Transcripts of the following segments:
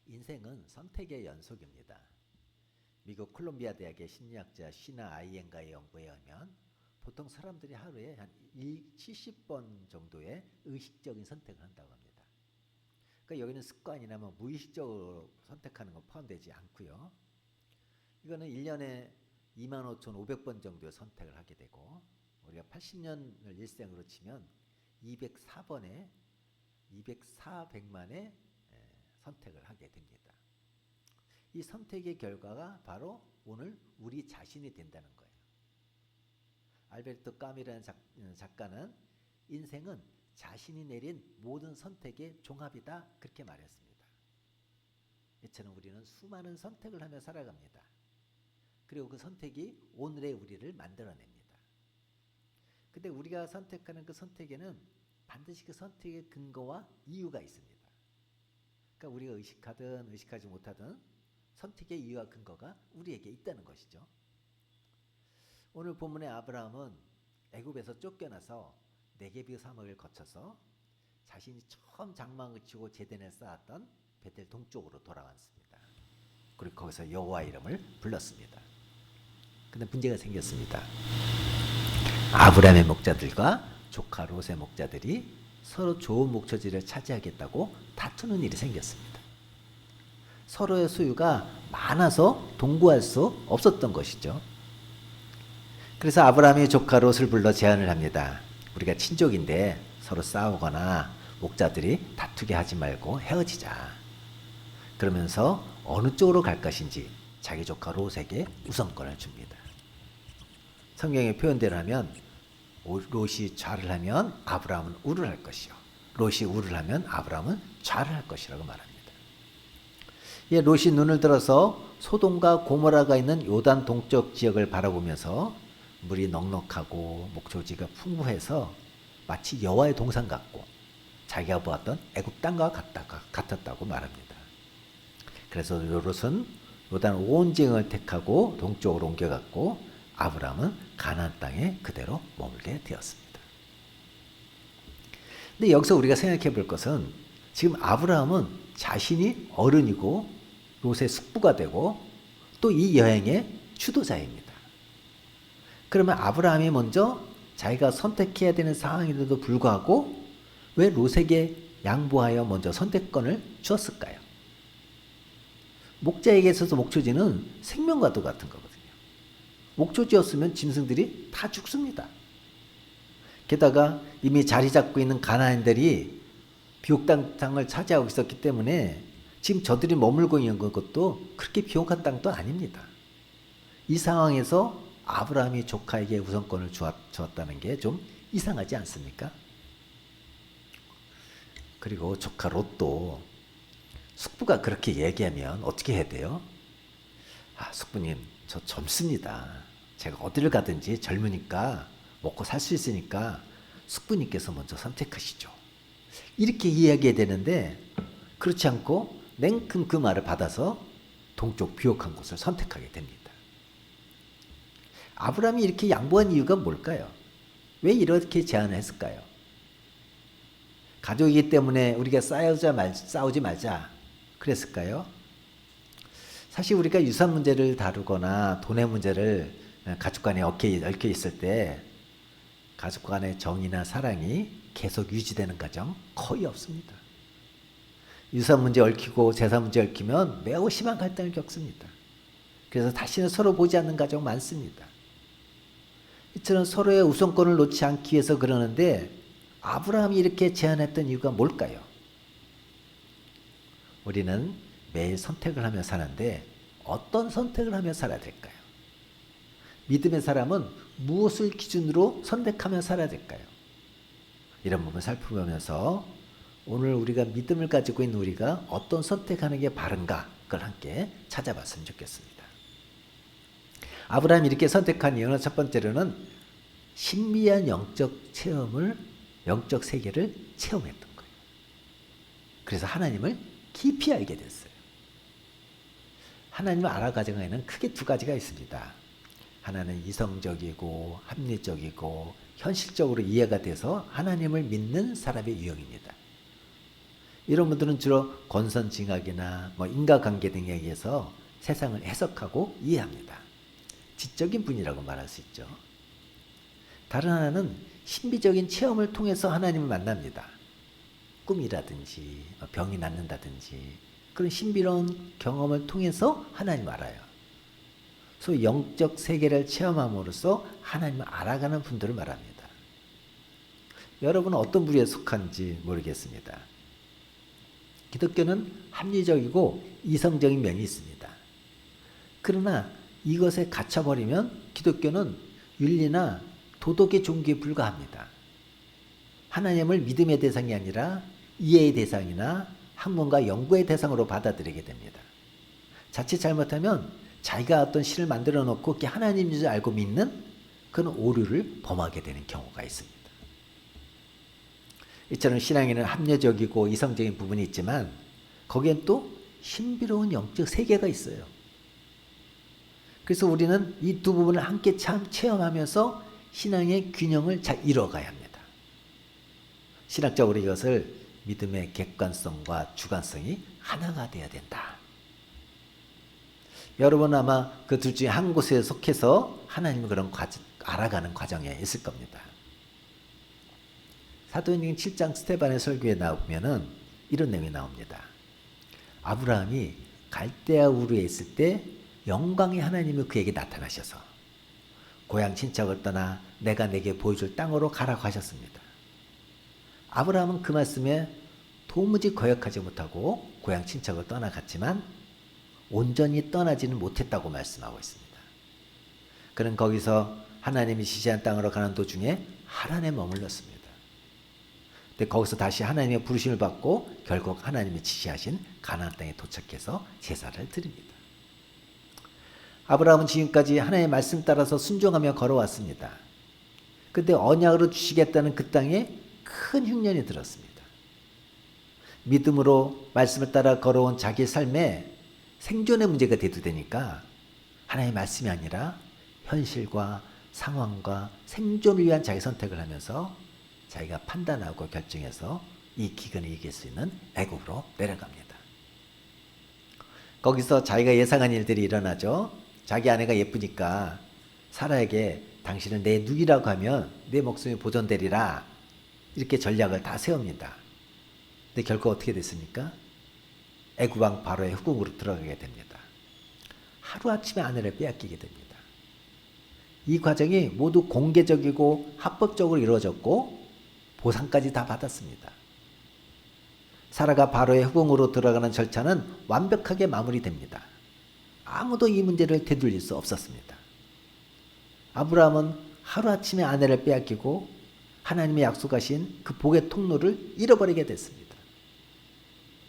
인생은 선택의 연속입니다. 미국 콜롬비아 대학의 심리학자 시나 아이엔가의 연구에 의하면 보통 사람들이 하루에 한 70번 정도의 의식적인 선택을 한다고 합니다. 그러니까 여기는 습관이나 무의식적으로 선택하는 건 포함되지 않고요. 이거는 1년에 25,500번 정도의 선택을 하게 되고, 우리가 80년을 일생으로 치면 204백만의 선택을 하게 됩니다. 이 선택의 결과가 바로 오늘 우리 자신이 된다는 거예요. 알베르토 까미라는 작가는 인생은 자신이 내린 모든 선택의 종합이다, 그렇게 말했습니다. 이처럼 우리는 수많은 선택을 하며 살아갑니다. 그리고 그 선택이 오늘의 우리를 만들어냅니다. 근데 우리가 선택하는 그 선택에는 반드시 그 선택의 근거와 이유가 있습니다. 그러니까 우리가 의식하든 의식하지 못하든 선택의 이유와 근거가 우리에게 있다는 것이죠. 오늘 본문의 아브라함은 애굽에서 쫓겨나서 네게브 사막을 거쳐서 자신이 처음 장막을 치고 제단을 쌓았던 베델 동쪽으로 돌아왔습니다. 그리고 거기서 여호와 이름을 불렀습니다. 근데 문제가 생겼습니다. 아브라함의 목자들과 조카 롯의 목자들이 서로 좋은 목초지를 차지하겠다고 다투는 일이 생겼습니다. 서로의 소유가 많아서 동거할 수 없었던 것이죠. 그래서 아브라함의 조카 롯을 불러 제안을 합니다. 우리가 친족인데 서로 싸우거나 목자들이 다투게 하지 말고 헤어지자. 그러면서 어느 쪽으로 갈 것인지 자기 조카 롯에게 우선권을 줍니다. 성경의 표현대로 하면 롯이 좌를 하면 아브라함은 우를 할 것이요, 롯이 우를 하면 아브라함은 좌를 할 것이라고 말합니다. 예, 롯이 눈을 들어서 소돔과 고모라가 있는 요단 동쪽 지역을 바라보면서 물이 넉넉하고 목초지가 풍부해서 마치 여호와의 동산 같고 자기가 보았던 애굽 땅과 같았다고 말합니다. 그래서 롯은 요단 온 지역을 택하고 동쪽으로 옮겨갔고 아브라함은 가나안 땅에 그대로 머물게 되었습니다. 근데 여기서 우리가 생각해 볼 것은 지금 아브라함은 자신이 어른이고 롯의 숙부가 되고 또 이 여행의 주도자입니다. 그러면 아브라함이 먼저 자기가 선택해야 되는 상황인데도 불구하고 왜 롯에게 양보하여 먼저 선택권을 주었을까요? 목자에게 있어서 목초지는 생명과도 같은 거거든요. 목초지였으면 짐승들이 다 죽습니다. 게다가 이미 자리 잡고 있는 가나안들이 비옥 땅을 차지하고 있었기 때문에 지금 저들이 머물고 있는 것도 그렇게 비옥한 땅도 아닙니다. 이 상황에서 아브라함이 조카에게 우선권을 주었다는 게 좀 이상하지 않습니까? 그리고 조카 롯도 숙부가 그렇게 얘기하면 어떻게 해야 돼요? 숙부님, 저 젊습니다. 제가 어디를 가든지 젊으니까 먹고 살 수 있으니까 숙부님께서 먼저 선택하시죠. 이렇게 이야기해야 되는데 그렇지 않고 냉큼 그 말을 받아서 동쪽 비옥한 곳을 선택하게 됩니다. 아브라함이 이렇게 양보한 이유가 뭘까요? 왜 이렇게 제안을 했을까요? 가족이기 때문에 우리가 싸우지 말자 그랬을까요? 사실 우리가 유산 문제를 다루거나 돈의 문제를 가족 간에 얽혀 있을 때 가족 간의 정이나 사랑이 계속 유지되는 가정 거의 없습니다. 유산 문제 얽히고 재산 문제 얽히면 매우 심한 갈등을 겪습니다. 그래서 다시는 서로 보지 않는 가정 많습니다. 이처럼 서로의 우선권을 놓지 않기 위해서 그러는데 아브라함이 이렇게 제안했던 이유가 뭘까요? 우리는 매일 선택을 하며 사는데 어떤 선택을 하며 살아야 될까요? 믿음의 사람은 무엇을 기준으로 선택하며 살아야 될까요? 이런 부분을 살펴보면서 오늘 우리가 믿음을 가지고 있는 우리가 어떤 선택하는 게 바른가, 그걸 함께 찾아봤으면 좋겠습니다. 아브라함이 이렇게 선택한 이유는 첫 번째로는 신비한 영적 세계를 체험했던 거예요. 그래서 하나님을 깊이 알게 됐어요. 하나님을 알아가는 데는 크게 두 가지가 있습니다. 하나는 이성적이고 합리적이고 현실적으로 이해가 돼서 하나님을 믿는 사람의 유형입니다. 이런 분들은 주로 권선징악이나 인과관계 등에 의해서 세상을 해석하고 이해합니다. 지적인 분이라고 말할 수 있죠. 다른 하나는 신비적인 체험을 통해서 하나님을 만납니다. 꿈이라든지 병이 낫는다든지 그런 신비로운 경험을 통해서 하나님을 알아요. 소위 영적 세계를 체험함으로써 하나님을 알아가는 분들을 말합니다. 여러분은 어떤 부류에 속한지 모르겠습니다. 기독교는 합리적이고 이성적인 면이 있습니다. 그러나 이것에 갇혀버리면 기독교는 윤리나 도덕의 종교에 불과합니다. 하나님을 믿음의 대상이 아니라 이해의 대상이나 학문과 연구의 대상으로 받아들이게 됩니다. 자칫 잘못하면 자기가 어떤 신을 만들어 놓고 그게 하나님인 줄 알고 믿는 그런 오류를 범하게 되는 경우가 있습니다. 이처럼 신앙에는 합리적이고 이성적인 부분이 있지만 거기엔 또 신비로운 영적 세계가 있어요. 그래서 우리는 이 두 부분을 함께 체험하면서 신앙의 균형을 잘 이뤄가야 합니다. 신학적으로 이것을 믿음의 객관성과 주관성이 하나가 되어야 된다. 여러분 아마 그 둘 중에 한 곳에 속해서 하나님을 그런 알아가는 과정에 있을 겁니다. 사도행전 7장 스데반의 설교에 나오면은 이런 내용이 나옵니다. 아브라함이 갈대아 우르에 있을 때 영광의 하나님이 그에게 나타나셔서 고향 친척을 떠나 내가 내게 보여줄 땅으로 가라고 하셨습니다. 아브라함은 그 말씀에 도무지 거역하지 못하고 고향 친척을 떠나갔지만 온전히 떠나지는 못했다고 말씀하고 있습니다. 그는 거기서 하나님이 지시한 땅으로 가는 도중에 하란에 머물렀습니다. 근데 거기서 다시 하나님의 부르심을 받고 결국 하나님이 지시하신 가나안 땅에 도착해서 제사를 드립니다. 아브라함은 지금까지 하나님의 말씀 따라서 순종하며 걸어왔습니다. 그런데 언약으로 주시겠다는 그 땅에 큰 흉년이 들었습니다. 믿음으로 말씀을 따라 걸어온 자기 삶에 생존의 문제가 대두되니까 하나님의 말씀이 아니라 현실과 상황과 생존을 위한 자기 선택을 하면서 자기가 판단하고 결정해서 이 기근을 이길 수 있는 애굽으로 내려갑니다. 거기서 자기가 예상한 일들이 일어나죠. 자기 아내가 예쁘니까 사라에게 당신은 내 누이라고 하면 내 목숨이 보존되리라 이렇게 전략을 다 세웁니다. 근데 결국 어떻게 됐습니까? 애굽 왕 바로의 후궁으로 들어가게 됩니다. 하루아침에 아내를 빼앗기게 됩니다. 이 과정이 모두 공개적이고 합법적으로 이루어졌고 보상까지 다 받았습니다. 사라가 바로의 후궁으로 들어가는 절차는 완벽하게 마무리됩니다. 아무도 이 문제를 되돌릴 수 없었습니다. 아브라함은 하루아침에 아내를 빼앗기고 하나님의 약속하신 그 복의 통로를 잃어버리게 됐습니다.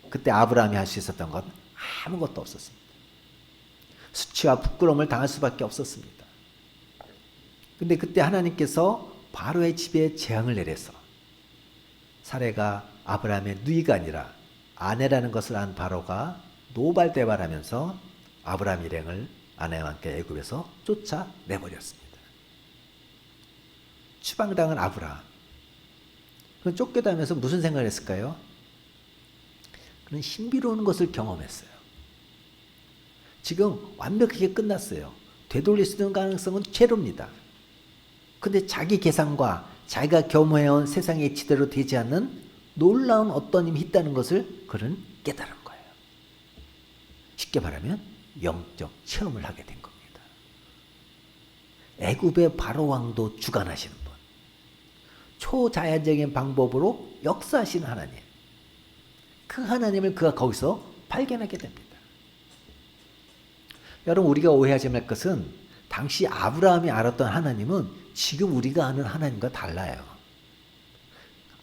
그때 아브라함이 할 수 있었던 건 아무것도 없었습니다. 수치와 부끄러움을 당할 수밖에 없었습니다. 근데 그때 하나님께서 바로의 집에 재앙을 내려서 사레가 아브라함의 누이가 아니라 아내라는 것을 안 바로가 노발대발하면서 아브라함 일행을 아내와 함께 애굽에서 쫓아내버렸습니다. 추방당한 아브라함. 그는 쫓겨다니면서 무슨 생각을 했을까요? 그는 신비로운 것을 경험했어요. 지금 완벽하게 끝났어요. 되돌릴 수 있는 가능성은 제로입니다. 근데 자기 계산과 자기가 겸해온 세상의 지대로 되지 않는 놀라운 어떤 힘이 있다는 것을 그는 깨달은 거예요. 쉽게 말하면 영적 체험을 하게 된 겁니다. 애굽의 바로 왕도 주관하시는 분, 초자연적인 방법으로 역사하시는 하나님, 그 하나님을 그가 거기서 발견하게 됩니다. 여러분, 우리가 오해하지 말 것은 당시 아브라함이 알았던 하나님은 지금 우리가 아는 하나님과 달라요.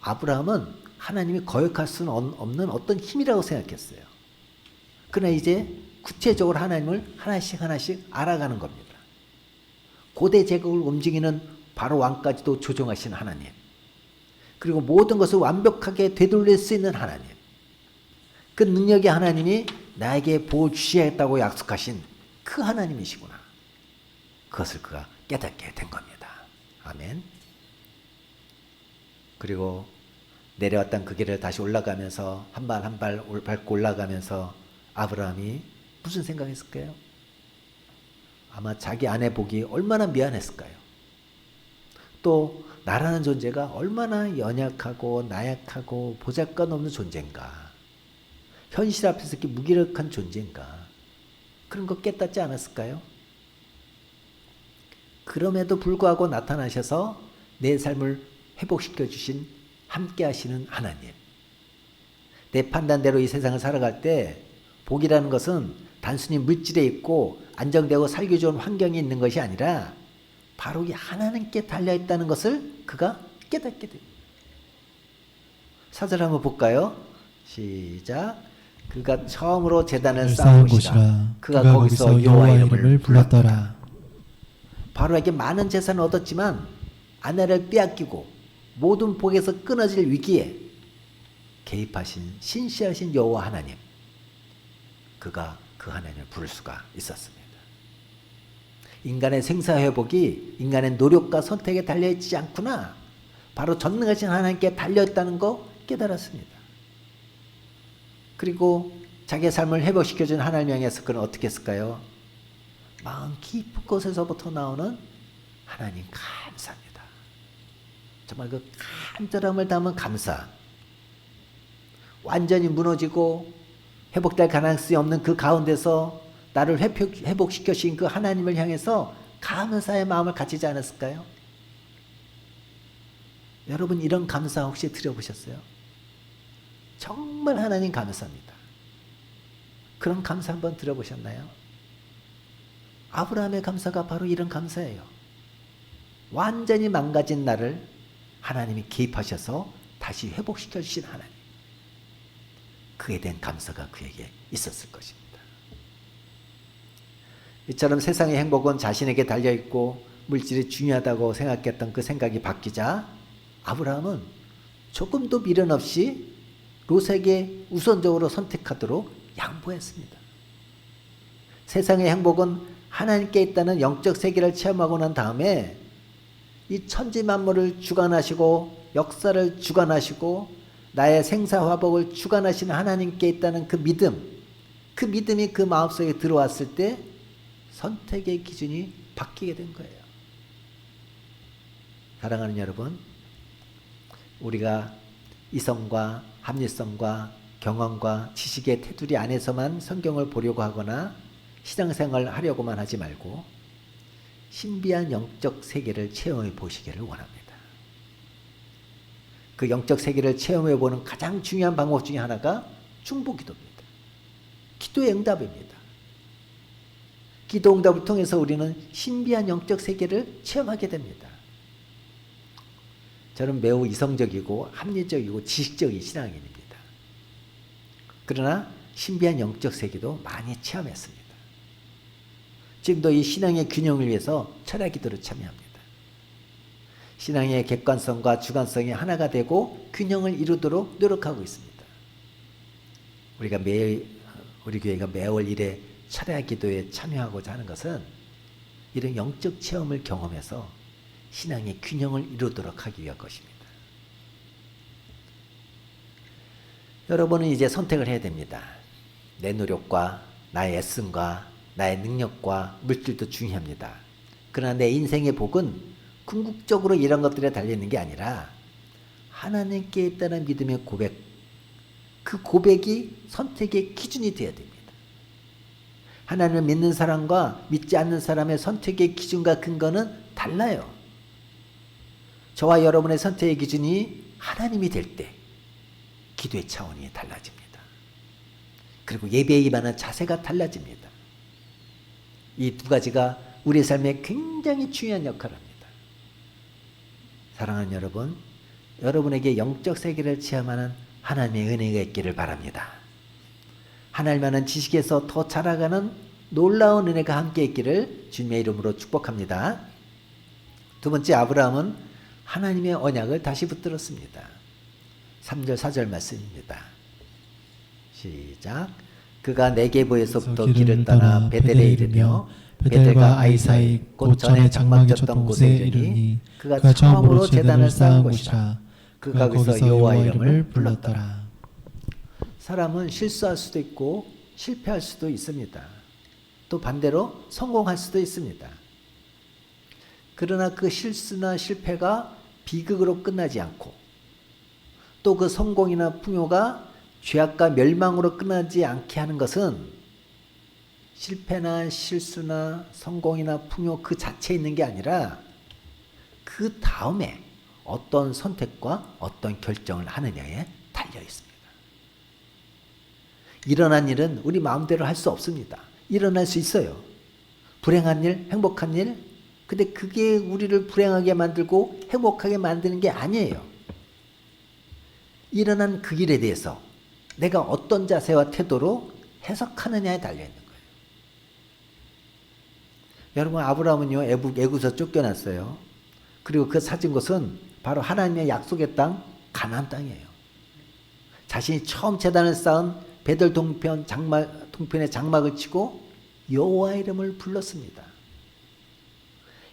아브라함은 하나님이 거역할 수는 없는 어떤 힘이라고 생각했어요. 그러나 이제 구체적으로 하나님을 하나씩 하나씩 알아가는 겁니다. 고대 제국을 움직이는 바로 왕까지도 조종하신 하나님, 그리고 모든 것을 완벽하게 되돌릴 수 있는 하나님, 그 능력의 하나님이 나에게 보호 주시겠다고 약속하신 그 하나님이시구나. 그것을 그가 깨닫게 된 겁니다. 아멘. 그리고 내려왔던 그 길을 다시 올라가면서 한 발 한 발 밟고 올라가면서 아브라함이 무슨 생각했을까요? 아마 자기 아내 보기 얼마나 미안했을까요? 또 나라는 존재가 얼마나 연약하고 나약하고 보잘것없는 존재인가, 현실 앞에서 이렇게 무기력한 존재인가, 그런 거 깨닫지 않았을까요? 그럼에도 불구하고 나타나셔서 내 삶을 회복시켜 주신, 함께 하시는 하나님. 내 판단대로 이 세상을 살아갈 때 복이라는 것은 단순히 물질에 있고 안정되고 살기 좋은 환경이 있는 것이 아니라 바로 이 하나님께 달려있다는 것을 그가 깨닫게 됩니다. 사절 한번 볼까요? 시작. 그가 처음으로 제단을 쌓은 곳이라. 그가 거기서 여호와 이름을 불렀더라. 바로에게 많은 재산을 얻었지만 아내를 빼앗기고 모든 복에서 끊어질 위기에 개입하신 신실하신 여호와 하나님, 그가 그 하나님을 부를 수가 있었습니다. 인간의 생사회복이 인간의 노력과 선택에 달려있지 않구나, 바로 전능하신 하나님께 달려있다는 거 깨달았습니다. 그리고 자기의 삶을 회복시켜준 하나님 향해서 그는 어떻게 했을까요? 마음 깊은 곳에서부터 나오는 하나님 감사합니다. 정말 그 간절함을 담은 감사, 완전히 무너지고 회복될 가능성이 없는 그 가운데서 나를 회복시켜 주신 그 하나님을 향해서 감사의 마음을 가지지 않았을까요? 여러분, 이런 감사 혹시 드려보셨어요? 정말 하나님 감사합니다. 그런 감사 한번 들어보셨나요? 아브라함의 감사가 바로 이런 감사예요. 완전히 망가진 나를 하나님이 개입하셔서 다시 회복시켜 주신 하나님, 그에 대한 감사가 그에게 있었을 것입니다. 이처럼 세상의 행복은 자신에게 달려있고 물질이 중요하다고 생각했던 그 생각이 바뀌자 아브라함은 조금도 미련 없이 롯에게 우선적으로 선택하도록 양보했습니다. 세상의 행복은 하나님께 있다는 영적 세계를 체험하고 난 다음에 이 천지 만물을 주관하시고 역사를 주관하시고 나의 생사화복을 주관하시는 하나님께 있다는 그 믿음, 그 믿음이 그 마음속에 들어왔을 때 선택의 기준이 바뀌게 된 거예요. 사랑하는 여러분, 우리가 이성과 합리성과 경험과 지식의 테두리 안에서만 성경을 보려고 하거나 신앙생활을 하려고만 하지 말고 신비한 영적 세계를 체험해 보시기를 원합니다. 그 영적 세계를 체험해 보는 가장 중요한 방법 중에 하나가 중보기도입니다. 기도의 응답입니다. 기도 응답을 통해서 우리는 신비한 영적 세계를 체험하게 됩니다. 저는 매우 이성적이고 합리적이고 지식적인 신앙인입니다. 그러나 신비한 영적 세계도 많이 체험했습니다. 지금도 이 신앙의 균형을 위해서 철야 기도를 참여합니다. 신앙의 객관성과 주관성이 하나가 되고 균형을 이루도록 노력하고 있습니다. 우리 교회가 매월 1회 철야 기도에 참여하고자 하는 것은 이런 영적 체험을 경험해서 신앙의 균형을 이루도록 하기 위한 것입니다. 여러분은 이제 선택을 해야 됩니다. 내 노력과 나의 애씀과 나의 능력과 물질도 중요합니다. 그러나 내 인생의 복은 궁극적으로 이런 것들에 달려있는 게 아니라 하나님께 있다는 믿음의 고백, 그 고백이 선택의 기준이 되어야 됩니다. 하나님을 믿는 사람과 믿지 않는 사람의 선택의 기준과 근거는 달라요. 저와 여러분의 선택의 기준이 하나님이 될 때 기도의 차원이 달라집니다. 그리고 예배에 임하는 자세가 달라집니다. 이 두 가지가 우리의 삶에 굉장히 중요한 역할을 합니다. 사랑하는 여러분, 여러분에게 영적 세계를 체험하는 하나님의 은혜가 있기를 바랍니다. 하나님 아는 지식에서 더 자라가는 놀라운 은혜가 함께 있기를 주님의 이름으로 축복합니다. 두 번째, 아브라함은 하나님의 언약을 다시 붙들었습니다. 3절 4절 말씀입니다. 시작. 그가 네게보에서부터 길을 떠나 베델에 이르며 베델과 아이 사이 곧 전에 장막졌던 곳에 이르니 그가 처음으로 제단을 쌓은 곳이라. 그가 거기서 여호와 이름을 불렀더라. 사람은 실수할 수도 있고 실패할 수도 있습니다. 또 반대로 성공할 수도 있습니다. 그러나 그 실수나 실패가 비극으로 끝나지 않고 또 그 성공이나 풍요가 죄악과 멸망으로 끝나지 않게 하는 것은 실패나 실수나 성공이나 풍요 그 자체에 있는 게 아니라 그 다음에 어떤 선택과 어떤 결정을 하느냐에 달려 있습니다. 일어난 일은 우리 마음대로 할 수 없습니다. 일어날 수 있어요. 불행한 일, 행복한 일. 근데 그게 우리를 불행하게 만들고 행복하게 만드는 게 아니에요. 일어난 그 일에 대해서 내가 어떤 자세와 태도로 해석하느냐에 달려 있는 거예요. 여러분, 아브라함은요, 애굽에서 쫓겨났어요. 그리고 그 찾은 곳은 바로 하나님의 약속의 땅, 가나안 땅이에요. 자신이 처음 제단을 쌓은 베들 동편에 장막을 치고 여호와 이름을 불렀습니다.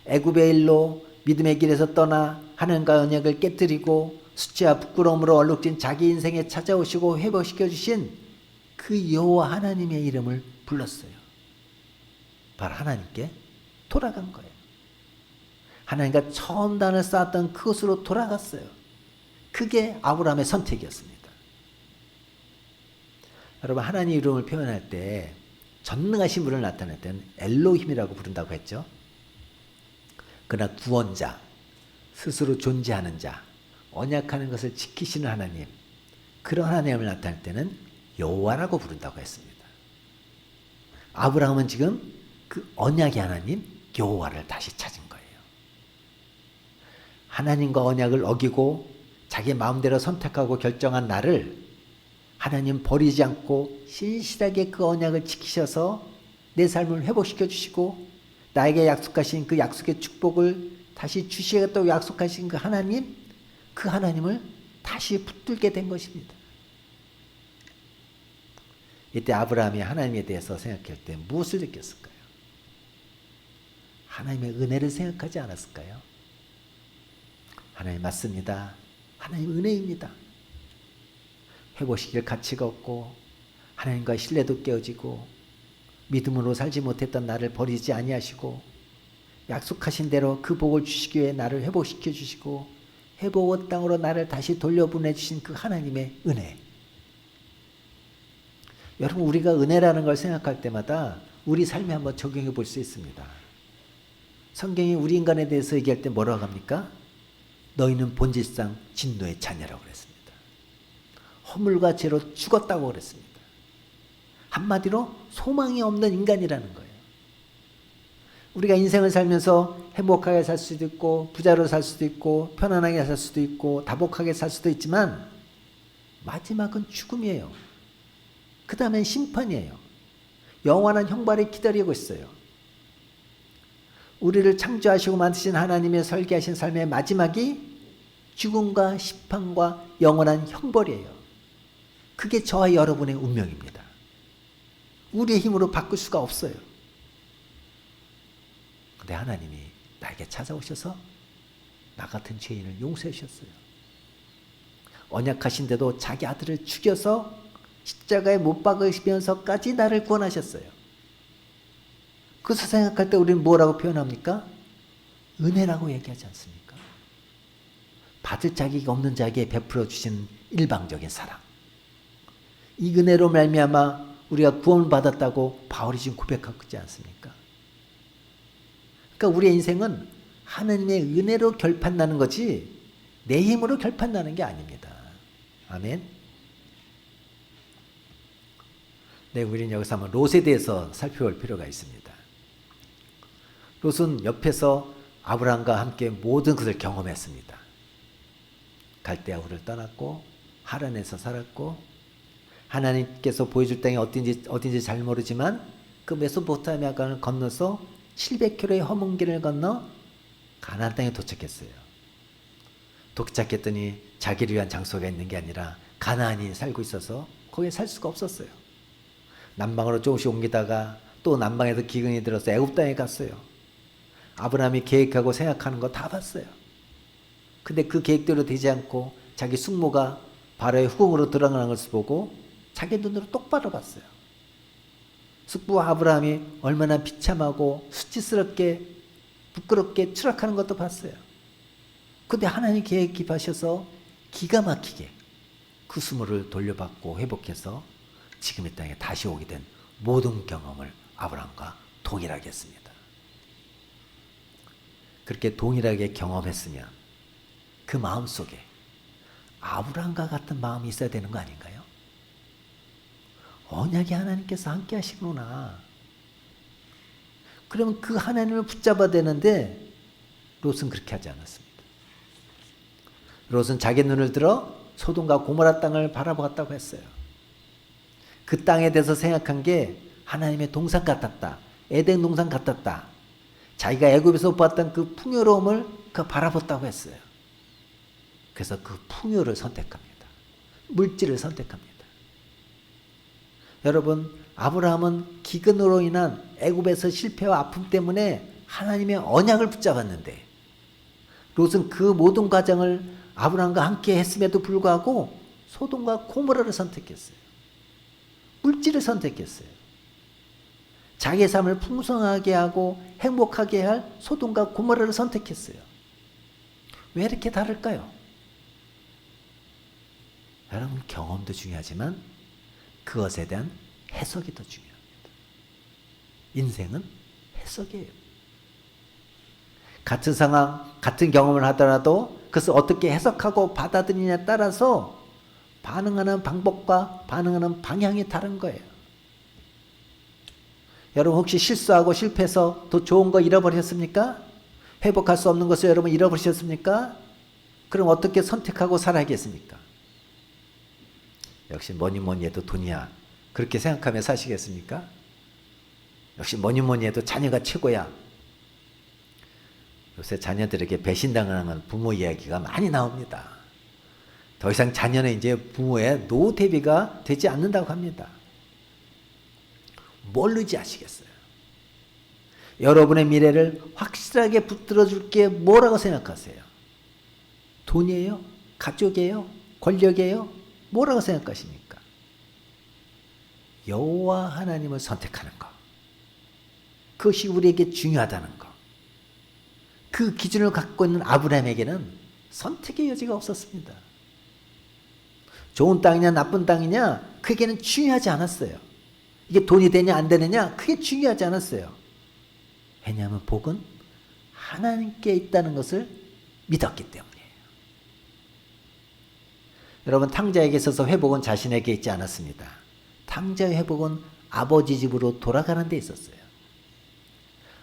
애굽의 일로 믿음의 길에서 떠나 하나님과 언약을 깨뜨리고 수치와 부끄러움으로 얼룩진 자기 인생에 찾아오시고 회복시켜 주신 그 여호와 하나님의 이름을 불렀어요. 바로 하나님께 돌아간 거예요. 하나님과 처음 단을 쌓았던 그곳으로 돌아갔어요. 그게 아브라함의 선택이었습니다. 여러분, 하나님 이름을 표현할 때 전능하신 분을 나타낼 때는 엘로힘이라고 부른다고 했죠. 그러나 구원자, 스스로 존재하는 자, 언약하는 것을 지키시는 하나님, 그런 하나님을 나타낼 때는 여호와라고 부른다고 했습니다. 아브라함은 지금 그 언약의 하나님 여호와를 다시 찾은 거예요. 하나님과 언약을 어기고 자기 마음대로 선택하고 결정한 나를 하나님 버리지 않고 신실하게 그 언약을 지키셔서 내 삶을 회복시켜 주시고 나에게 약속하신 그 약속의 축복을 다시 주시겠다고 약속하신 그 하나님, 그 하나님을 다시 붙들게 된 것입니다. 이때 아브라함이 하나님에 대해서 생각할 때 무엇을 느꼈을까요? 하나님의 은혜를 생각하지 않았을까요? 하나님 맞습니다. 하나님 은혜입니다. 회복시킬 가치가 없고 하나님과 신뢰도 깨어지고 믿음으로 살지 못했던 나를 버리지 아니하시고 약속하신 대로 그 복을 주시기 위해 나를 회복시켜 주시고 회복의 땅으로 나를 다시 돌려보내주신 그 하나님의 은혜. 여러분, 우리가 은혜라는 걸 생각할 때마다 우리 삶에 한번 적용해 볼 수 있습니다. 성경이 우리 인간에 대해서 얘기할 때 뭐라고 합니까? 너희는 본질상 진노의 자녀라고 그랬습니다. 허물과 죄로 죽었다고 그랬습니다. 한마디로 소망이 없는 인간이라는 거예요. 우리가 인생을 살면서 행복하게 살 수도 있고 부자로 살 수도 있고 편안하게 살 수도 있고 다복하게 살 수도 있지만 마지막은 죽음이에요. 그 다음엔 심판이에요. 영원한 형벌이 기다리고 있어요. 우리를 창조하시고 만드신 하나님의 설계하신 삶의 마지막이 죽음과 심판과 영원한 형벌이에요. 그게 저와 여러분의 운명입니다. 우리의 힘으로 바꿀 수가 없어요. 근데 하나님이 나에게 찾아오셔서 나 같은 죄인을 용서해 주셨어요. 언약하신데도 자기 아들을 죽여서 십자가에 못 박으시면서까지 나를 구원하셨어요. 그래서 생각할 때 우리는 뭐라고 표현합니까? 은혜라고 얘기하지 않습니까? 받을 자격이 없는 자에게 베풀어 주신 일방적인 사랑. 이 은혜로 말미암아 우리가 구원을 받았다고 바울이 지금 고백하고 있지 않습니까? 그러니까 우리의 인생은 하나님의 은혜로 결판나는 거지 내 힘으로 결판나는 게 아닙니다. 아멘. 네, 우리는 여기서 한번 롯에 대해서 살펴볼 필요가 있습니다. 롯은 옆에서 아브라함과 함께 모든 것을 경험했습니다. 갈대아 우를 떠났고 하란에서 살았고 하나님께서 보여줄 땅이 어딘지 잘 모르지만 그 메소포타미아강을 건너서 700km의 험한 길을 건너 가나안 땅에 도착했어요. 도착했더니 자기를 위한 장소가 있는 게 아니라 가나안이 살고 있어서 거기에 살 수가 없었어요. 남방으로 조금씩 옮기다가 또 남방에서 기근이 들어서 애굽 땅에 갔어요. 아브라함이 계획하고 생각하는 거 다 봤어요. 근데 그 계획대로 되지 않고 자기 숙모가 바로의 후궁으로 들어가는 것을 보고 자기 눈으로 똑바로 봤어요. 숙부 아브라함이 얼마나 비참하고 수치스럽게 부끄럽게 추락하는 것도 봤어요. 근데 하나님 계획 깊으셔서 기가 막히게 그 숙모를 돌려받고 회복해서 지금 이 땅에 다시 오게 된 모든 경험을 아브라함과 동일하게 했습니다. 그렇게 동일하게 경험했으면 그 마음속에 아브라함과 같은 마음이 있어야 되는 거 아닌가요? 언약이 하나님께서 함께 하시구나. 그러면 그 하나님을 붙잡아야 되는데 롯은 그렇게 하지 않았습니다. 롯은 자기 눈을 들어 소돔과 고모라 땅을 바라보았다고 했어요. 그 땅에 대해서 생각한 게 하나님의 동산 같았다. 에덴 동산 같았다. 자기가 애굽에서 봤던 그 풍요로움을 바라봤다고 했어요. 그래서 그 풍요를 선택합니다. 물질을 선택합니다. 여러분, 아브라함은 기근으로 인한 애굽에서 실패와 아픔 때문에 하나님의 언약을 붙잡았는데 롯은 그 모든 과정을 아브라함과 함께 했음에도 불구하고 소돔과 고모라를 선택했어요. 물질을 선택했어요. 자기의 삶을 풍성하게 하고 행복하게 할 소돔과 고모라를 선택했어요. 왜 이렇게 다를까요? 여러분, 경험도 중요하지만 그것에 대한 해석이 더 중요합니다. 인생은 해석이에요. 같은 상황, 같은 경험을 하더라도 그것을 어떻게 해석하고 받아들이냐에 따라서 반응하는 방법과 반응하는 방향이 다른 거예요. 여러분, 혹시 실수하고 실패해서 더 좋은 거 잃어버렸습니까? 회복할 수 없는 것을 여러분 잃어버리셨습니까? 그럼 어떻게 선택하고 살아야겠습니까? 역시 뭐니 해도 돈이야. 그렇게 생각하며 사시겠습니까? 역시 뭐니 해도 자녀가 최고야. 요새 자녀들에게 배신당하는 부모 이야기가 많이 나옵니다. 더 이상 자녀는 이제 부모의 노후 대비가 되지 않는다고 합니다. 뭘 의지하시겠어요? 여러분의 미래를 확실하게 붙들어 줄 게 뭐라고 생각하세요? 돈이에요? 가족이에요? 권력이에요? 뭐라고 생각하십니까? 여호와 하나님을 선택하는 것. 그것이 우리에게 중요하다는 것. 그 기준을 갖고 있는 아브라함에게는 선택의 여지가 없었습니다. 좋은 땅이냐 나쁜 땅이냐 그게는 중요하지 않았어요. 이게 돈이 되냐 안 되느냐 그게 중요하지 않았어요. 왜냐하면 복은 하나님께 있다는 것을 믿었기 때문이에요. 여러분, 탕자에게 있어서 회복은 자신에게 있지 않았습니다. 탕자의 회복은 아버지 집으로 돌아가는 데 있었어요.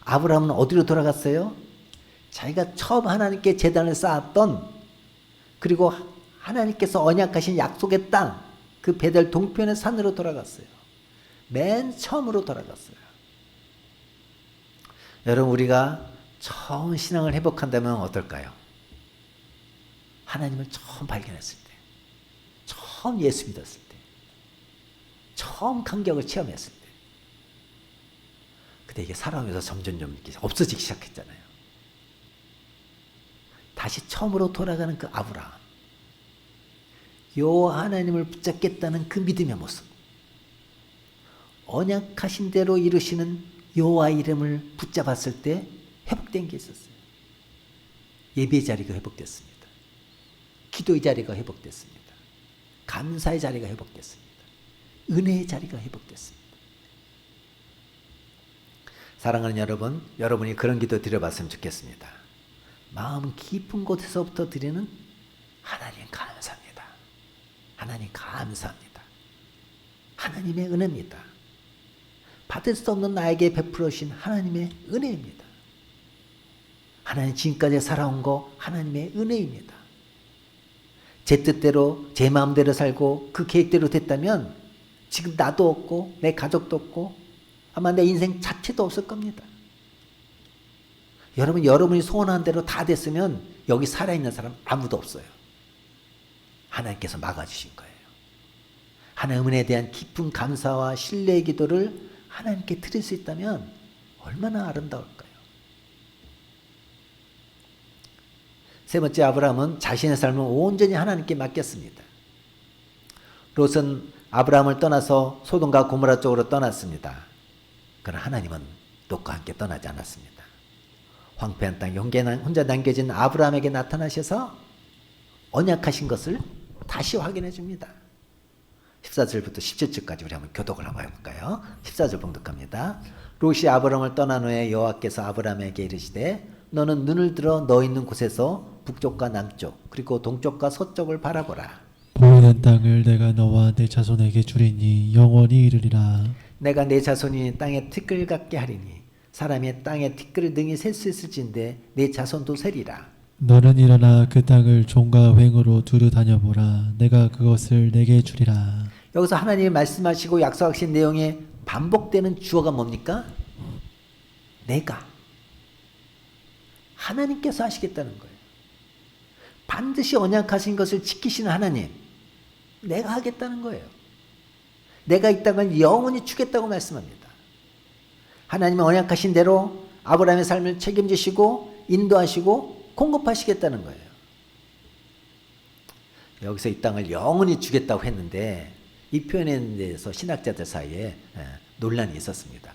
아브라함은 어디로 돌아갔어요? 자기가 처음 하나님께 제단을 쌓았던, 그리고 하나님께서 언약하신 약속의 땅, 그 베델 동편의 산으로 돌아갔어요. 맨 처음으로 돌아갔어요. 여러분, 우리가 처음 신앙을 회복한다면 어떨까요? 하나님을 처음 발견했을 때, 처음 예수 믿었을 때, 처음 감격을 체험했을 때. 근데 이게 살아오면서 점점 이렇게 없어지기 시작했잖아요. 다시 처음으로 돌아가는 그 아브라함. 여호와 하나님을 붙잡겠다는 그 믿음의 모습. 언약하신 대로 이루시는 여호와 이름을 붙잡았을 때 회복된 게 있었어요. 예배의 자리가 회복됐습니다. 기도의 자리가 회복됐습니다. 감사의 자리가 회복됐습니다. 은혜의 자리가 회복됐습니다. 사랑하는 여러분, 여러분이 그런 기도 드려봤으면 좋겠습니다. 마음 깊은 곳에서부터 드리는 하나님 감사합니다. 하나님 감사합니다. 하나님의 은혜입니다. 받을 수 없는 나에게 베풀어 주신 하나님의 은혜입니다. 하나님, 지금까지 살아온 거 하나님의 은혜입니다. 제 뜻대로 제 마음대로 살고 그 계획대로 됐다면 지금 나도 없고 내 가족도 없고 아마 내 인생 자체도 없을 겁니다. 여러분이 소원한 대로 다 됐으면 여기 살아있는 사람 아무도 없어요. 하나님께서 막아주신 거예요. 하나님 은혜에 대한 깊은 감사와 신뢰의 기도를 하나님께 드릴 수 있다면 얼마나 아름다울까요? 세 번째, 아브라함은 자신의 삶을 온전히 하나님께 맡겼습니다. 롯은 아브라함을 떠나서 소돔과 고모라 쪽으로 떠났습니다. 그러나 하나님은 롯과 함께 떠나지 않았습니다. 황폐한 땅에 혼자 남겨진 아브라함에게 나타나셔서 언약하신 것을 다시 확인해 줍니다. 14절부터 17절까지 우리 한번 교독을 한번 해볼까요? 14절 봉독합니다. 롯이 아브라함을 떠난 후에 여호와께서 아브라함에게 이르시되 너는 눈을 들어 너 있는 곳에서 북쪽과 남쪽 그리고 동쪽과 서쪽을 바라보라. 보이는 땅을 내가 너와 내 자손에게 주리니 영원히 이르리라. 내가 내 자손이 땅에 티끌 같게 하리니 사람이 땅에 티끌을 능히 셀 수 있을진데 내 자손도 세리라. 너는 일어나 그 땅을 종과 횡으로 두루 다녀보라. 내가 그것을 내게 주리라. 여기서 하나님이 말씀하시고 약속하신 내용에 반복되는 주어가 뭡니까? 내가. 하나님께서 하시겠다는 거예요. 반드시 언약하신 것을 지키시는 하나님. 내가 하겠다는 거예요. 내가 이 땅을 영원히 주겠다고 말씀합니다. 하나님이 언약하신 대로 아브라함의 삶을 책임지시고 인도하시고 공급하시겠다는 거예요. 여기서 이 땅을 영원히 주겠다고 했는데 이 표현에 대해서 신학자들 사이에 논란이 있었습니다.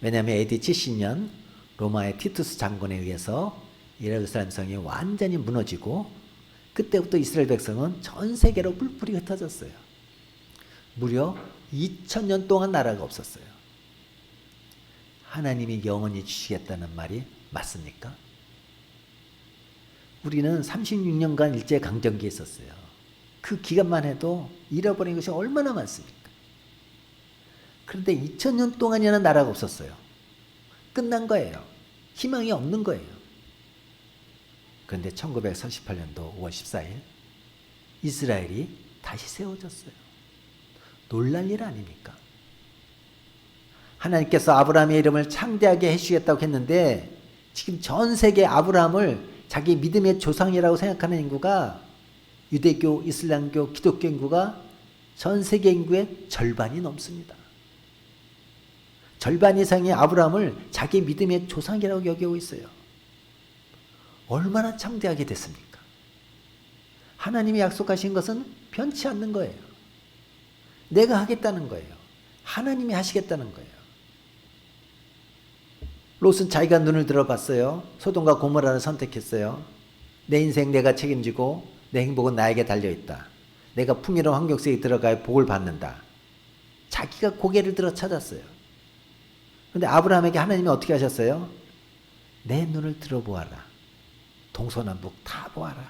왜냐하면 AD 70년 로마의 티투스 장군에 의해서 예루살렘 성이 완전히 무너지고 그때부터 이스라엘 백성은 전 세계로 뿔뿔이 흩어졌어요. 무려 2000년 동안 나라가 없었어요. 하나님이 영원히 주시겠다는 말이 맞습니까? 우리는 36년간 일제강점기에 있었어요. 그 기간만 해도 잃어버린 것이 얼마나 많습니까? 그런데 2000년 동안이나 나라가 없었어요. 끝난 거예요. 희망이 없는 거예요. 그런데 1948년도 5월 14일 이스라엘이 다시 세워졌어요. 놀랄 일 아닙니까? 하나님께서 아브라함의 이름을 창대하게 해주시겠다고 했는데 지금 전 세계 아브라함을 자기 믿음의 조상이라고 생각하는 인구가 유대교, 이슬람교, 기독교 인구가 전 세계 인구의 절반이 넘습니다. 절반 이상의 아브라함을 자기 믿음의 조상이라고 여기고 있어요. 얼마나 창대하게 됐습니까? 하나님이 약속하신 것은 변치 않는 거예요. 내가 하겠다는 거예요. 하나님이 하시겠다는 거예요. 롯은 자기가 눈을 들어봤어요. 소돔과 고모라를 선택했어요. 내 인생 내가 책임지고 내 행복은 나에게 달려있다. 내가 풍요로운 환경 속에 들어가야 복을 받는다. 자기가 고개를 들어 찾았어요. 그런데 아브라함에게 하나님이 어떻게 하셨어요? 내 눈을 들어보아라. 동서남북 다 보아라.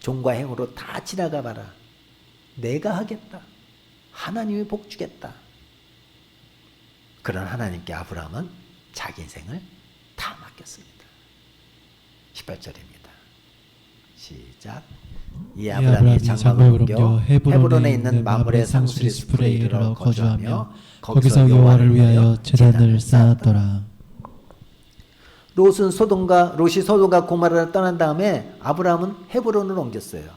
종과 행으로 다 지나가 봐라. 내가 하겠다. 하나님이 복 주겠다. 그런 하나님께 아브라함은 자기 인생을 다 맡겼습니다. 18절입니다. 시작. 이 아브라함이 장막을 옮겨 헤브론에 있는 마므레 상수리 숲에 이르러 거주하며 거기서 여호와를 위하여 제단을 쌓았더라. 롯이 소돔과 고모라를 떠난 다음에 아브라함은 헤브론으로 옮겼어요.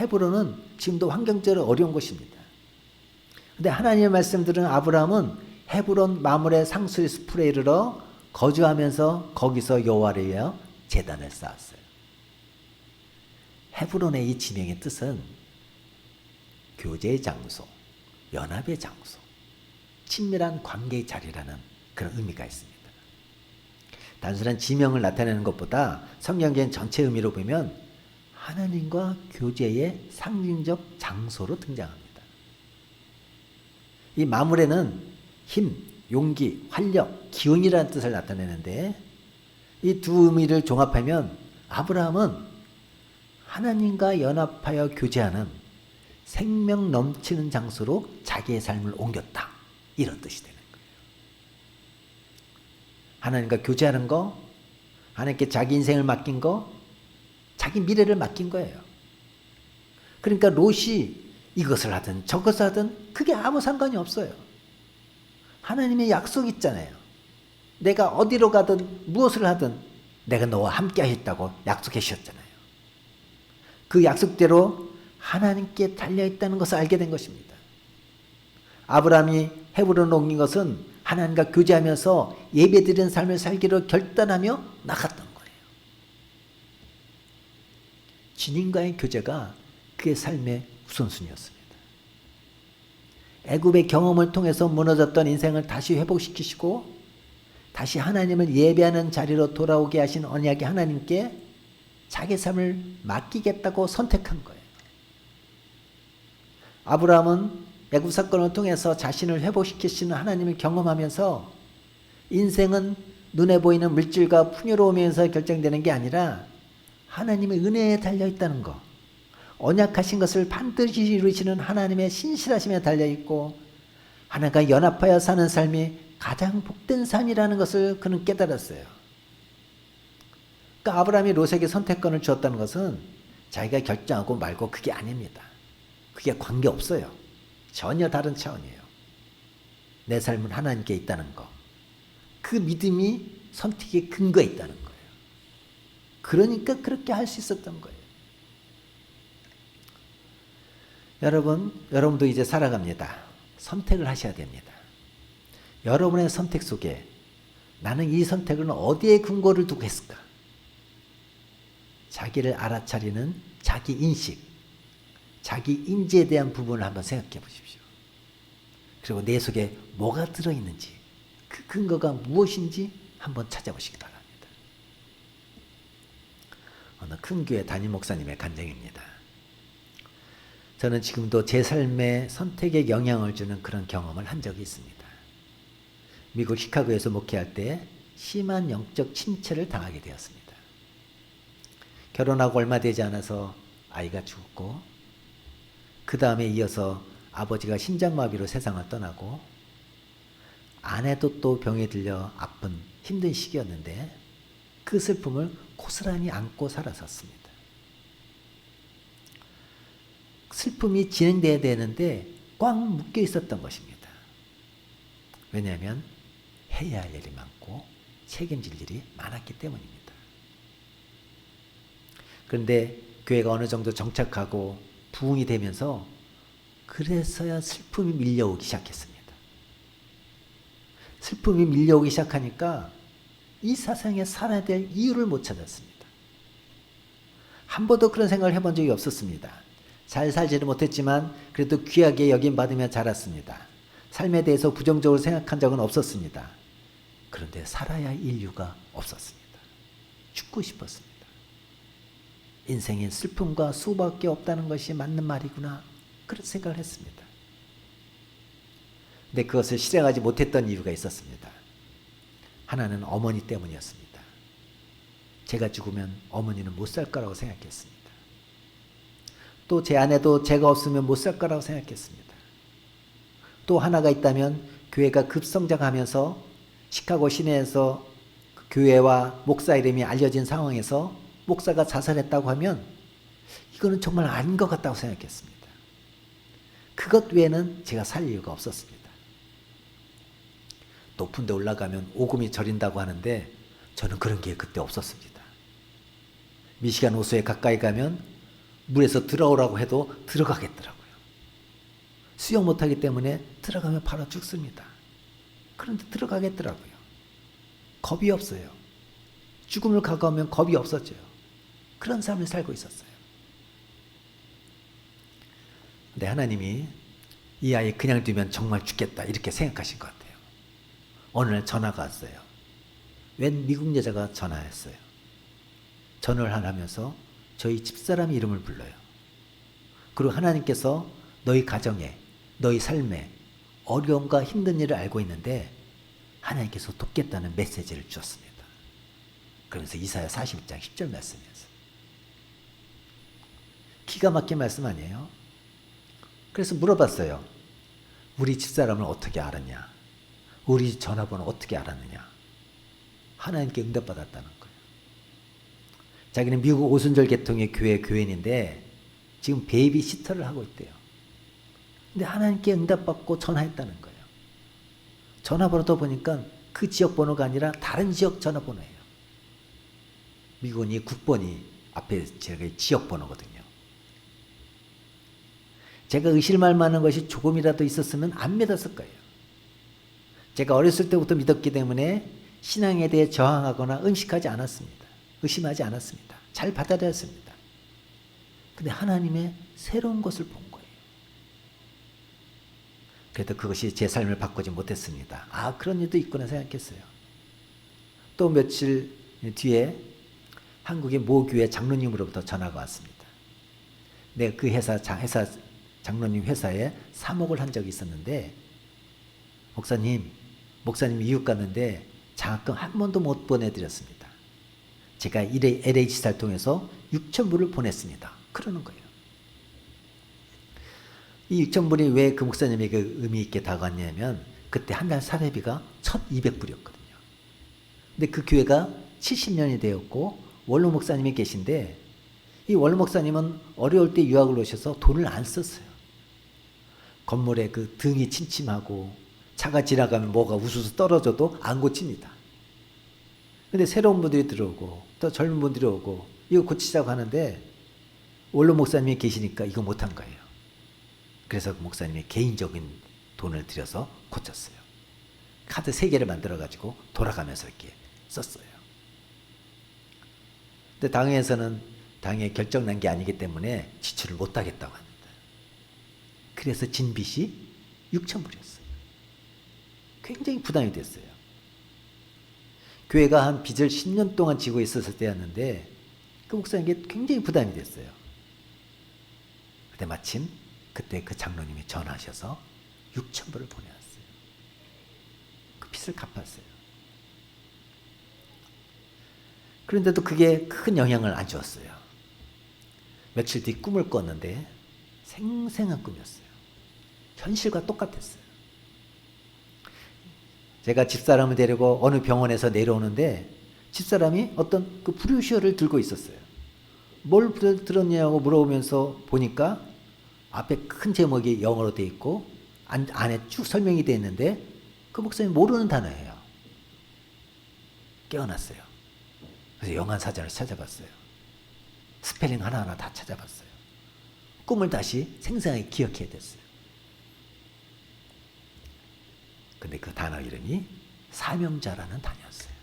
헤브론은 지금도 환경적으로 어려운 곳입니다. 그런데 하나님의 말씀 들은 아브라함은 헤브론 마므레 상수리 숲에 이르러 거주하면서 거기서 여호와를 위하여 제단을 쌓았어요. 헤브론의 이 지명의 뜻은 교제의 장소, 연합의 장소, 친밀한 관계의 자리라는 그런 의미가 있습니다. 단순한 지명을 나타내는 것보다 성경적인 전체 의미로 보면 하나님과 교제의 상징적 장소로 등장합니다. 이 마므레는 힘, 용기, 활력, 기운이라는 뜻을 나타내는데 이 두 의미를 종합하면 아브라함은 하나님과 연합하여 교제하는 생명 넘치는 장소로 자기의 삶을 옮겼다. 이런 뜻이 되는 거예요. 하나님과 교제하는 거, 하나님께 자기 인생을 맡긴 거, 자기 미래를 맡긴 거예요. 그러니까 롯이 이것을 하든 저것을 하든 그게 아무 상관이 없어요. 하나님의 약속이 있잖아요. 내가 어디로 가든 무엇을 하든 내가 너와 함께 하겠다고 약속해 주셨잖아요. 그 약속대로 하나님께 달려있다는 것을 알게 된 것입니다. 아브라함이 헤브론을 옮긴 것은 하나님과 교제하면서 예배드리는 삶을 살기로 결단하며 나갔던 거예요. 주님과의 교제가 그의 삶의 우선순위였습니다. 애굽의 경험을 통해서 무너졌던 인생을 다시 회복시키시고 다시 하나님을 예배하는 자리로 돌아오게 하신 언약의 하나님께 자기 삶을 맡기겠다고 선택한 거예요. 아브라함은 애굽 사건을 통해서 자신을 회복시키시는 하나님을 경험하면서 인생은 눈에 보이는 물질과 풍요로움에서 결정되는 게 아니라 하나님의 은혜에 달려있다는 것, 언약하신 것을 반드시 이루시는 하나님의 신실하심에 달려있고 하나님과 연합하여 사는 삶이 가장 복된 삶이라는 것을 그는 깨달았어요. 그러니까 아브라함이 롯에게 선택권을 주었다는 것은 자기가 결정하고 말고 그게 아닙니다. 그게 관계없어요. 전혀 다른 차원이에요. 내 삶은 하나님께 있다는 것. 그 믿음이 선택의 근거에 있다는 거예요. 그러니까 그렇게 할 수 있었던 거예요. 여러분도 이제 살아갑니다. 선택을 하셔야 됩니다. 여러분의 선택 속에 나는 이 선택을 어디에 근거를 두고 했을까? 자기를 알아차리는 자기 인식, 자기 인지에 대한 부분을 한번 생각해 보십시오. 그리고 내 속에 뭐가 들어있는지, 그 근거가 무엇인지 한번 찾아보시기 바랍니다. 어느 큰 교회 담임 목사님의 간증입니다. 저는 지금도 제 삶에 선택에 영향을 주는 그런 경험을 한 적이 있습니다. 미국 시카고에서 목회할 때 심한 영적 침체를 당하게 되었습니다. 결혼하고 얼마 되지 않아서 아이가 죽었고 그 다음에 이어서 아버지가 심장마비로 세상을 떠나고 아내도 또 병에 들려 아픈 힘든 시기였는데 그 슬픔을 고스란히 안고 살아섰습니다. 슬픔이 진행돼야 되는데 꽉 묶여 있었던 것입니다. 왜냐하면 해야 할 일이 많고 책임질 일이 많았기 때문입니다. 그런데 교회가 어느 정도 정착하고 부흥이 되면서 그래서야 슬픔이 밀려오기 시작했습니다. 슬픔이 밀려오기 시작하니까 이 세상에 살아야 될 이유를 못 찾았습니다. 한 번도 그런 생각을 해본 적이 없었습니다. 잘 살지는 못했지만 그래도 귀하게 여김받으며 자랐습니다. 삶에 대해서 부정적으로 생각한 적은 없었습니다. 그런데 살아야 할 이유가 없었습니다. 죽고 싶었습니다. 인생엔 슬픔과 수밖에 없다는 것이 맞는 말이구나, 그런 생각을 했습니다. 근데 그것을 실행하지 못했던 이유가 있었습니다. 하나는 어머니 때문이었습니다. 제가 죽으면 어머니는 못 살 거라고 생각했습니다. 또 제 아내도 제가 없으면 못 살 거라고 생각했습니다. 또 하나가 있다면 교회가 급성장하면서 시카고 시내에서 그 교회와 목사 이름이 알려진 상황에서 목사가 자살했다고 하면 이거는 정말 아닌 것 같다고 생각했습니다. 그것 외에는 제가 살 이유가 없었습니다. 높은 데 올라가면 오금이 저린다고 하는데 저는 그런 게 그때 없었습니다. 미시간 호수에 가까이 가면 물에서 들어오라고 해도 들어가겠더라고요. 수영 못하기 때문에 들어가면 바로 죽습니다. 그런데 들어가겠더라고요. 겁이 없어요. 죽음을 가까우면 겁이 없어져요. 그런 삶을 살고 있었어요. 근데 하나님이 이 아이 그냥 두면 정말 죽겠다 이렇게 생각하신 것 같아요. 어느 날 전화가 왔어요. 웬 미국 여자가 전화했어요. 전화를 하면서 저희 집사람 이름을 불러요. 그리고 하나님께서 너희 가정에, 너희 삶에 어려움과 힘든 일을 알고 있는데 하나님께서 돕겠다는 메시지를 주었습니다. 그러면서 이사야 42장 10절 말씀이었어요. 기가 막힌 말씀 아니에요? 그래서 물어봤어요. 우리 집사람을 어떻게 알았냐? 우리 전화번호 어떻게 알았느냐? 하나님께 응답받았다는 거예요. 자기는 미국 오순절 계통의 교회 교인인데 지금 베이비시터를 하고 있대요. 근데 하나님께 응답받고 전화했다는 거예요. 전화번호도 보니까 그 지역 번호가 아니라 다른 지역 전화번호예요. 미국은 이 국번이 앞에 제가 지역 번호거든요. 제가 의심할 만한 것이 조금이라도 있었으면 안 믿었을 거예요. 제가 어렸을 때부터 믿었기 때문에 신앙에 대해 저항하거나 의식하지 않았습니다. 의심하지 않았습니다. 잘 받아들였습니다. 근데 하나님의 새로운 것을 본 거예요. 그래도 그것이 제 삶을 바꾸지 못했습니다. 아, 그런 일도 있구나 생각했어요. 또 며칠 뒤에 한국의 모 교회 장로님으로부터 전화가 왔습니다. 내가 그 회사 장로님 회사에 사목을 한 적이 있었는데, 목사님 이웃 갔는데 장학금 한 번도 못 보내드렸습니다. 제가 LH사를 통해서 6,000불을 보냈습니다. 그러는 거예요. 이 6,000불이 왜 그 목사님에게 의미 있게 다가왔냐면, 그때 한 달 사례비가 1,200불이었거든요. 근데 그 교회가 70년이 되었고 원로 목사님이 계신데, 이 원로 목사님은 어려울 때 유학을 오셔서 돈을 안 썼어요. 건물에 그 등이 침침하고 차가 지나가면 뭐가 우수수 떨어져도 안 고칩니다. 근데 새로운 분들이 들어오고 또 젊은 분들이 오고 이거 고치자고 하는데, 원로 목사님이 계시니까 이거 못한 거예요. 그래서 그 목사님이 개인적인 돈을 들여서 고쳤어요. 카드 3개를 만들어 가지고 돌아가면서 이렇게 썼어요. 근데 당에 결정 난 게 아니기 때문에 지출을 못 하겠다고 합니다. 그래서 진 빚이 6,000불이었어요. 굉장히 부담이 됐어요. 교회가 한 빚을 10년 동안 지고 있었을 때였는데, 그 목사님께 굉장히 부담이 됐어요. 근데 마침 그때 그 장로님이 전화하셔서 6,000불을 보내왔어요. 그 빚을 갚았어요. 그런데도 그게 큰 영향을 안 주었어요. 며칠 뒤 꿈을 꿨는데 생생한 꿈이었어요. 현실과 똑같았어요. 제가 집사람을 데리고 어느 병원에서 내려오는데, 집사람이 어떤 그 브로셔를 들고 있었어요. 뭘 들었냐고 물어보면서 보니까 앞에 큰 제목이 영어로 돼 있고 안에 쭉 설명이 돼 있는데, 그 목사님이 모르는 단어예요. 깨어났어요. 그래서 영한사전을 찾아봤어요. 스펠링 하나하나 다 찾아봤어요. 꿈을 다시 생생하게 기억해야 됐어요. 근데 그 단어 이름이 사명자라는 단어였어요.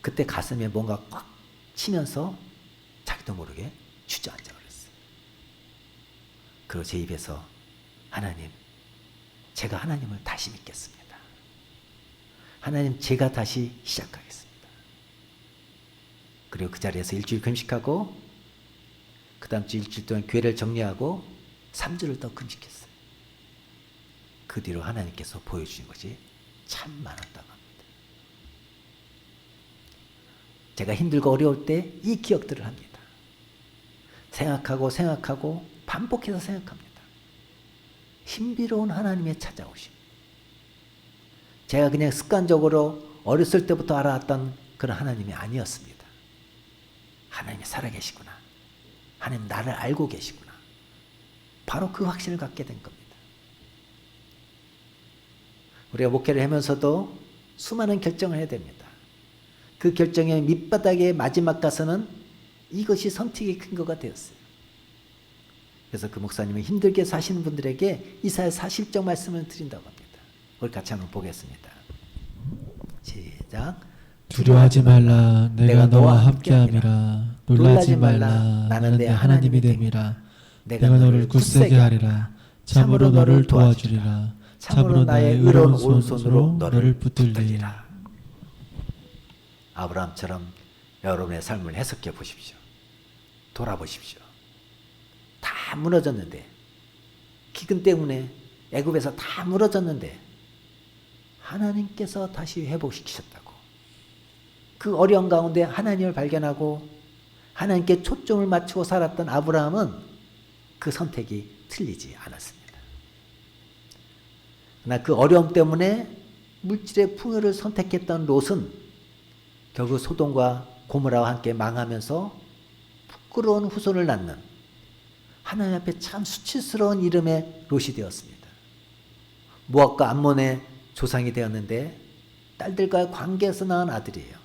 그때 가슴에 뭔가 꽉 치면서 자기도 모르게 주저앉아 버렸어요. 그리고 제 입에서, 하나님, 제가 하나님을 다시 믿겠습니다. 하나님, 제가 다시 시작하겠습니다. 그리고 그 자리에서 일주일 금식하고, 그 다음 주 일주일 동안 교회를 정리하고 3주를 더 금식했어요. 그 뒤로 하나님께서 보여주신 것이 참 많았다고 합니다. 제가 힘들고 어려울 때 이 기억들을 합니다. 생각하고 반복해서 생각합니다. 신비로운 하나님의 찾아오심. 제가 그냥 습관적으로 어렸을 때부터 알아왔던 그런 하나님이 아니었습니다. 하나님이 살아계시구나. 하나님 나를 알고 계시구나. 바로 그 확신을 갖게 된 겁니다. 우리가 목회를 하면서도 수많은 결정을 해야 됩니다. 그 결정의 밑바닥의 마지막 가서는 이것이 선택의 근거가 되었어요. 그래서 그 목사님은 힘들게 사시는 분들에게 이사야 40장 말씀을 드린다고 합니다. 우리 같이 한번 보겠습니다. 시작. 두려워하지 말라. 내가 너와 함께함이라. 놀라지 말라. 나는 내 하나님이 됨이라. 내가 너를 굳세게 하리라. 참으로 너를 도와주리라. 참으로 나의 의로운 오른손으로 너를 붙들리라. 아브라함처럼 여러분의 삶을 해석해 보십시오. 돌아보십시오. 다 무너졌는데, 기근 때문에 애굽에서 다 무너졌는데 하나님께서 다시 회복시키셨다고. 그 어려운 가운데 하나님을 발견하고 하나님께 초점을 맞추고 살았던 아브라함은 그 선택이 틀리지 않았습니다. 그러나 그 어려움 때문에 물질의 풍요를 선택했던 롯은 결국 소돔과 고모라와 함께 망하면서 부끄러운 후손을 낳는 하나님 앞에 참 수치스러운 이름의 롯이 되었습니다. 모압과 암몬의 조상이 되었는데 딸들과의 관계에서 낳은 아들이에요.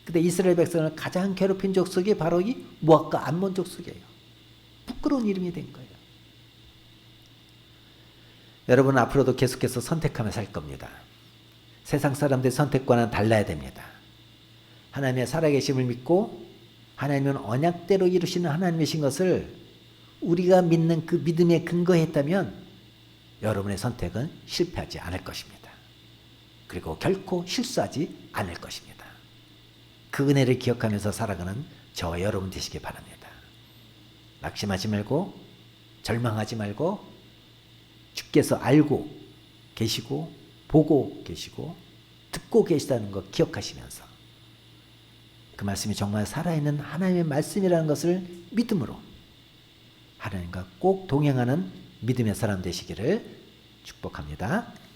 근데 이스라엘 백성을 가장 괴롭힌 족속이 바로 이 모압과 암몬 족속이에요. 부끄러운 이름이 된 거예요. 여러분은 앞으로도 계속해서 선택하며 살 겁니다. 세상 사람들의 선택과는 달라야 됩니다. 하나님의 살아계심을 믿고 하나님은 언약대로 이루시는 하나님이신 것을 우리가 믿는 그 믿음에 근거했다면 여러분의 선택은 실패하지 않을 것입니다. 그리고 결코 실수하지 않을 것입니다. 그 은혜를 기억하면서 살아가는 저와 여러분 되시기 바랍니다. 낙심하지 말고 절망하지 말고 주께서 알고 계시고 보고 계시고 듣고 계시다는 것 기억하시면서 그 말씀이 정말 살아있는 하나님의 말씀이라는 것을 믿음으로 하나님과 꼭 동행하는 믿음의 사람 되시기를 축복합니다.